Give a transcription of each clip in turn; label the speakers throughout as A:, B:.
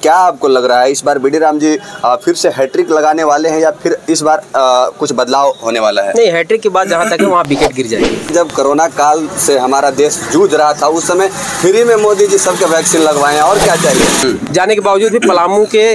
A: क्या आपको लग रहा है इस बार बीडी राम जी फिर से हैट्रिक लगाने वाले हैं या फिर इस बार कुछ बदलाव होने वाला है?
B: नहीं, हैट्रिक के बाद जहाँ तक है वहाँ विकेट गिर जाएगी।
A: जब कोरोना काल से हमारा देश जूझ रहा था उस समय फ्री में मोदी जी सबके वैक्सीन लगवाए और क्या चाहिए?
B: जाने के बावजूद भी पलामू के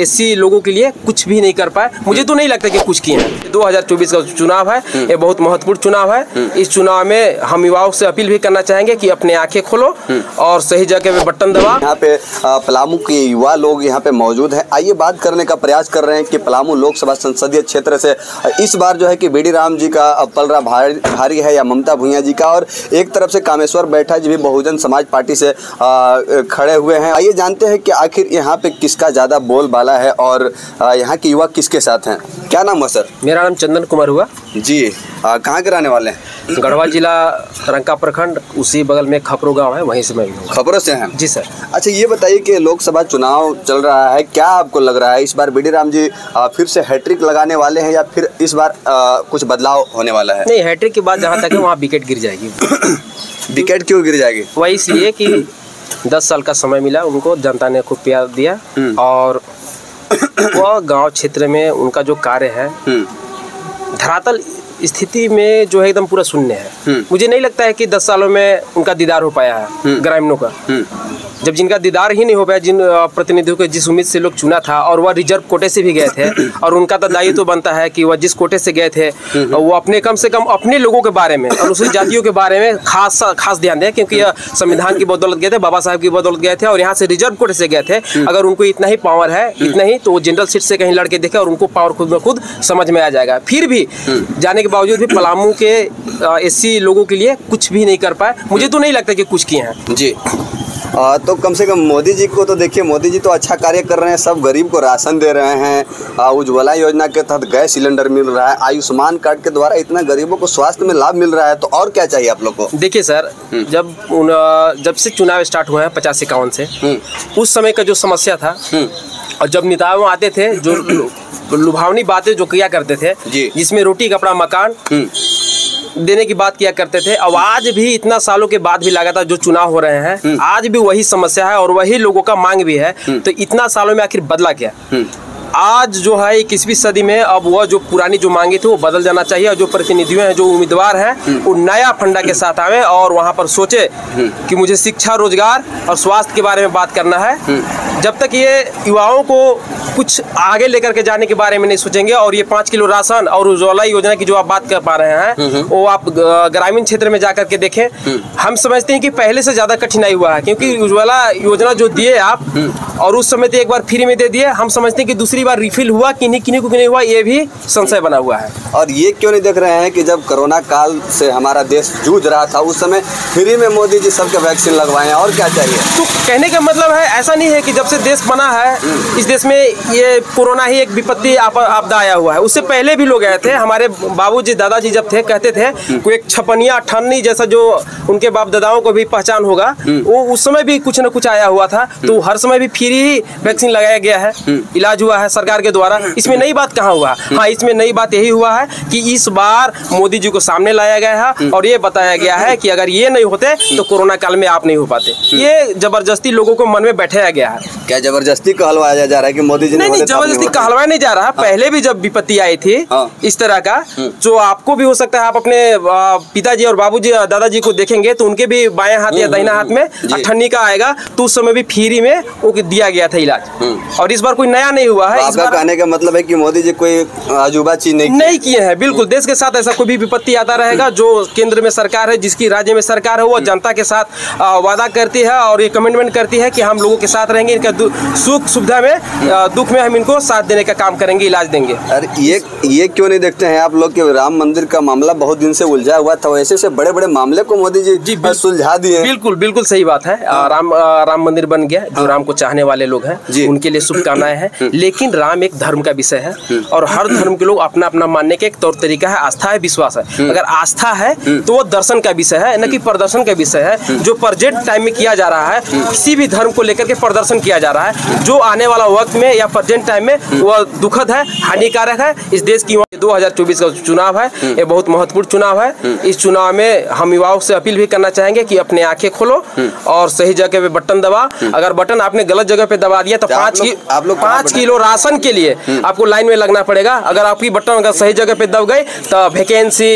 B: एससी लोगों के लिए कुछ भी नहीं कर पाए। मुझे तो नहीं लगता कि कुछ किए हैं। 2024 का चुनाव है, ये बहुत महत्वपूर्ण चुनाव है। इस चुनाव में हम युवाओं से अपील भी करना चाहेंगे कि अपने आंखें खोलो और सही जगह पे बटन दबा।
A: यहाँ पे पलामू के युवा लोग यहाँ पे मौजूद हैं। आइए बात करने का प्रयास कर रहे हैं कि पलामू लोकसभा संसदीय क्षेत्र से इस बार जो है कि बीडी राम जी का पलड़ा भारी है या ममता भुइयां जी का, और एक तरफ से कामेश्वर बैठा जी भी बहुजन समाज पार्टी से खड़े हुए हैं। आइए जानते हैं कि आखिर यहाँ पे किसका ज्यादा बोलबाला है और यहाँ के युवा किसके साथ हैं। क्या नाम है सर?
B: मेरा नाम चंदन कुमार हुआ
A: जी। कहाँ के रहने वाले हैं?
B: गढ़वा जिला, रंका प्रखंड, उसी बगल में खपरो गांव है, वहीं से मैं हूँ।
A: खपरों से हैं
B: जी सर।
A: अच्छा, ये बताइए कि लोकसभा चुनाव चल रहा है, क्या आपको लग रहा है इस बार बीडी राम जी फिर से हैट्रिक लगाने वाले हैं या फिर इस बार कुछ बदलाव होने वाला है?
B: नहीं, हैट्रिक के बाद जहाँ तक है वहाँ विकेट गिर जाएगी।
A: विकेट क्यों गिर जाएगी?
B: वही इसलिए कि 10 साल का समय मिला उनको, जनता ने खूब प्यार दिया और वह गांव क्षेत्र में उनका जो कार्य है धरातल स्थिति में जो है एकदम पूरा शून्य है। मुझे नहीं लगता है कि 10 सालों में उनका दीदार हो पाया है ग्रामीणों का। जब जिनका दीदार ही नहीं हो पाया, जिन प्रतिनिधियों को जिस उम्मीद से लोग चुना था, और वह रिजर्व कोटे से भी गए थे, और उनका तो दायित्व तो बनता है कि वह जिस कोटे से गए थे वो अपने कम से कम अपने लोगों के बारे में और उसी जातियों के बारे में खास ध्यान दें, क्योंकि यह संविधान की बदौलत गए थे, बाबा साहब की बदौलत गए थे और यहाँ से रिजर्व कोटे से गए थे। अगर उनको इतना ही पावर है, इतना ही, तो वो जनरल सीट से कहीं लड़के देखे और उनको पावर खुद ब खुद समझ में आ जाएगा। फिर भी जाने के बावजूद भी पलामू के एससी लोगों के लिए कुछ भी नहीं कर पाए। मुझे तो नहीं लगता कि कुछ किए हैं जी।
A: तो कम से कम मोदी जी को तो देखिए, मोदी जी तो अच्छा कार्य कर रहे हैं, सब गरीब को राशन दे रहे हैं, उज्ज्वला योजना के तहत गैस सिलेंडर मिल रहा है, आयुष्मान कार्ड के द्वारा इतना गरीबों को स्वास्थ्य में लाभ मिल रहा है, तो और क्या चाहिए आप लोग को?
B: देखिए सर, जब से चुनाव स्टार्ट हुए हैं 50-51 से, उस समय का जो समस्या था और जब नेताओं आते थे जो लुभावनी बातें जो किया करते थे, जिसमें रोटी कपड़ा मकान देने की बात किया करते थे, अब आज भी इतना सालों के बाद भी लगातार जो चुनाव हो रहे हैं, आज भी वही समस्या है और वही लोगों का मांग भी है। तो इतना सालों में आखिर बदला क्या? आज जो है 21वीं सदी में अब वह जो पुरानी जो मांगे थी वो बदल जाना चाहिए, और जो प्रतिनिधियों हैं, जो उम्मीदवार हैं, वो नया फंडा के साथ आवे और वहाँ पर सोचे कि मुझे शिक्षा, रोजगार और स्वास्थ्य के बारे में बात करना है। जब तक ये युवाओं को कुछ आगे लेकर के जाने के बारे में नहीं सोचेंगे, और ये 5 किलो राशन और उज्ज्वला योजना की जो आप बात कर पा रहे हैं, वो आप ग्रामीण क्षेत्र में जाकर के देखें, हम समझते हैं कि पहले से ज्यादा कठिनाई हुआ है, क्योंकि उज्ज्वला योजना जो दिए आप, और उस समय तो एक बार फ्री में दे दिए, हम समझते हैं कि दूसरी बार रिफिल हुआ कि नहीं, किन्हीं को नहीं हुआ, ये भी संशय बना हुआ है।
A: और ये क्यों नहीं देख रहे हैं कि जब कोरोना काल से हमारा देश जूझ रहा था उस समय फ्री में मोदी जी सबके वैक्सीन लगवाए और क्या चाहिए?
B: तो कहने का मतलब है, ऐसा नहीं है कि जब से देश बना है इस देश में ये कोरोना ही एक विपत्ति आपदा आया हुआ है। उससे पहले भी लोग आए थे। हमारे बाबूजी दादाजी जब थे, कहते थे कोई एक छपनिया अठन्नी जैसा जो उनके बाप दादाओं को भी पहचान होगा, वो उस समय भी कुछ न कुछ आया हुआ था। तो हर समय भी फ्री ही वैक्सीन लगाया गया है, इलाज हुआ है सरकार के द्वारा। इसमें नई बात कहाँ हुआ? हाँ, इसमें नई बात यही हुआ है कि इस बार मोदी जी को सामने लाया गया है और ये बताया गया है कि अगर ये नहीं होते तो कोरोना काल में आप नहीं हो पाते। ये जबरदस्ती लोगों को मन में बैठाया गया है।
A: क्या जबरदस्ती कहलवाया जा रहा है कि मोदी जी?
B: नहीं, जबरदस्ती कहलवाया नहीं जा रहा। पहले भी जब विपत्ति आई थी इस तरह का, जो आपको भी हो सकता है, आप अपने पिताजी और बाबूजी दादाजी को देखेंगे तो उनके भी बाएं हाथ या दाहिना हाथ में अठन्नी का आएगा, तो उस समय भी फ्री में वो दिया गया था इलाज। और इस बार कोई नया नहीं हुआ है।
A: इस बार कहने का मतलब है कि मोदी जी कोई अजूबा चीज नहीं
B: किए हैं। बिल्कुल, देश के साथ ऐसा कोई भी विपत्ति आता रहेगा। जो केंद्र में सरकार है, जिसकी राज्य में सरकार है, वो जनता के साथ वादा करती है और ये कमिटमेंट करती है कि हम लोगों के साथ रहेंगे, इनका सुख सुविधा में, दुख में हम इनको साथ देने का काम करेंगे, इलाज देंगे।
A: अरे ये क्यों नहीं देखते हैं आप लोग कि राम मंदिर का मामला बहुत दिन से उलझा हुआ था, वैसे से बड़े बड़े मामले को मोदी जी सुलझा दिए।
B: बिल्कुल सही बात है। राम मंदिर बन गया। जो राम को चाहने वाले लोग हैं उनके लिए शुभकामनाएं हैं। लेकिन लेकिन राम एक धर्म का विषय है और हर धर्म के लोग अपना अपना मानने का एक तौर तरीका है, आस्था है, विश्वास है। अगर आस्था है तो वो दर्शन का विषय है, न कि प्रदर्शन का विषय है। जो प्रेजेंट टाइम में किया जा रहा है, किसी भी धर्म को लेकर के प्रदर्शन किया जा रहा है, जो आने वाला वक्त में या प्रेजेंट टाइम में वह दुखद है, हानिकारक है। इस देश की 2024 का चुनाव है, ये बहुत महत्वपूर्ण चुनाव है। इस चुनाव में हम युवाओं से अपील भी करना चाहेंगे कि अपने आंखें खोलो और सही जगह पे बटन दबा। अगर बटन आपने गलत जगह पे दबा दिया तो 5 किलो राशन के लिए आपको लाइन में लगना पड़ेगा। अगर आपकी बटन अगर सही जगह पे दब गई तो वैकेंसी,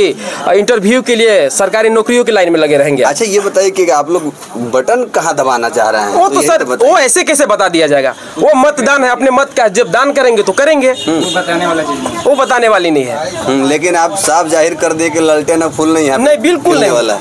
B: इंटरव्यू के लिए, सरकारी नौकरियों की लाइन में लगे रहेंगे।
A: अच्छा ये बताइए कि आप लोग बटन कहाँ दबाना चाह रहे हैं?
B: वो तो सर वो ऐसे कैसे बता दिया जाएगा? वो मतदान है, अपने मत का जब दान करेंगे तो करेंगे, वो बताने वाली नहीं है।
A: लेकिन आप साफ जाहिर कर दिए कि ललटेन अब फुल नहीं है,
B: नहीं बिल्कुल नहीं
A: वाला।